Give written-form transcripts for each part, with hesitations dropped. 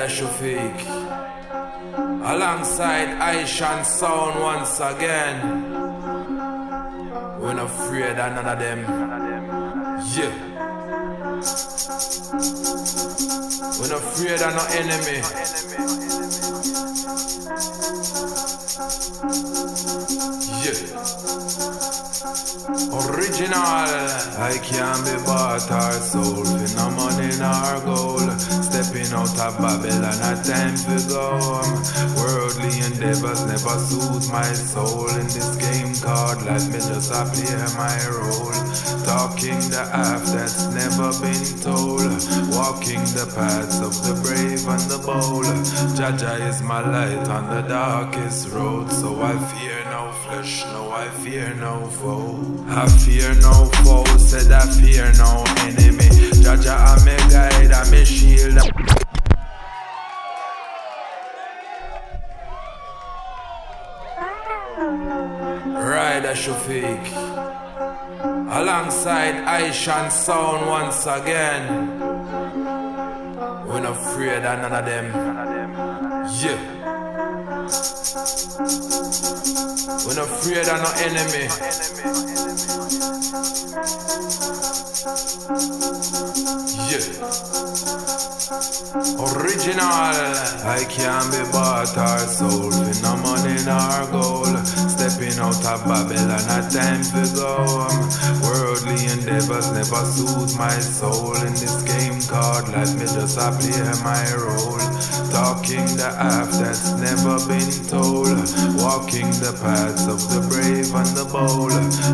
Shafique alongside Ishan sound once again. We're not afraid of none of them. Yeah. We're not afraid of no enemy. Yeah. Original. I can't be bought or sold for no money nor gold. Stepping out of Babylon, a time to go. Worldly endeavors never soothe my soul. In this game called life, me just a play my role. Talking the half that's never been told. Walking the paths of the brave and the bold. Jaja is my light on the darkest road. So I fear no flesh, no I fear no foe. I fear no foe, said I fear no enemy. Jaja I'm a guide, I'm a shield. Rider Shafique alongside Ishan sound once again. We're not afraid of none of them. Yeah. We're not afraid of no enemy. Yeah. Original. I can't be bought or sold for no money nor gold. Stepping out of Babylon, a time to go. Worldly endeavors never soothe my soul. In this game called life, me just a play my role. Talking the half that's never been told. Walking the paths of the brave and the bold.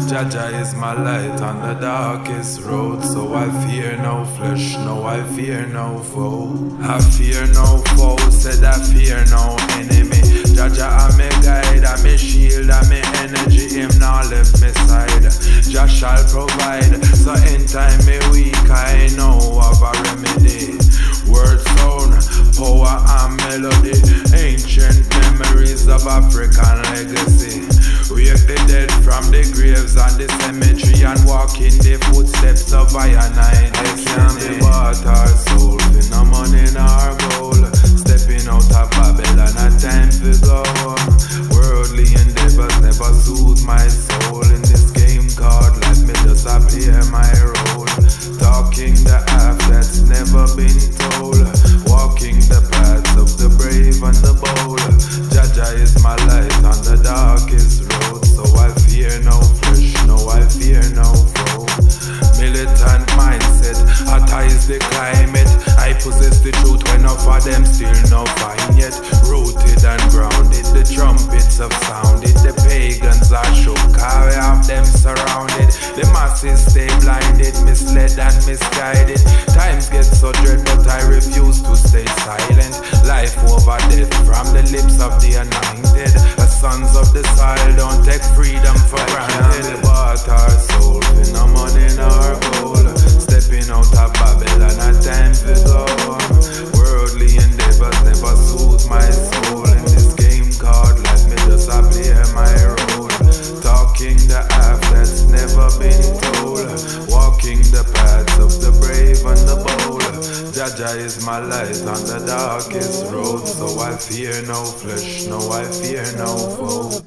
Jaja is my light on the darkest road. So I fear no flesh, no I fear no foe. I fear no foe, said I fear no enemy. Jaja I'm a guide, I'm a shield, I'm a energy. Him now left me side, Jah shall provide. So in time me weak, I know of a remedy. Word sound, power and melody. Ancient memories of African legacy. Wake the dead from the graves and the cemetery, and walk in the footsteps of I and I. I can't be bought or sold for no money nor gold. Stepping out of Babylon, a time to go. Worldly endeavors never soothe my soul. In this game called life, me just a play my role. Talking the half that's never been told. Walking the paths of the brave and the bold. Jaja is my light on the darkest road. So I fear no flesh, no I fear no foe. Militant mindset, hotter is the climate. I possess the truth when enough of them still no find yet. Rooted and grounded, the trumpets have sounded. The pagans are shook, I have them surrounded. The masses stay blinded, misled and misguided. Times get so dread but I refuse to stay silent. Life over death from the lips of the anointed. As sons of the soil don't take freedom for granted. Bought our soul with no money nor gold. Stepping out of Babylon, a time to go. Worldly endeavors never soothe my soul. In this game called life, me just a play my role. Talking the half that's never been told. Walking the paths of the brave and the bold. Jaja is my light on the darkest road. So I fear no flesh, no I fear no foe.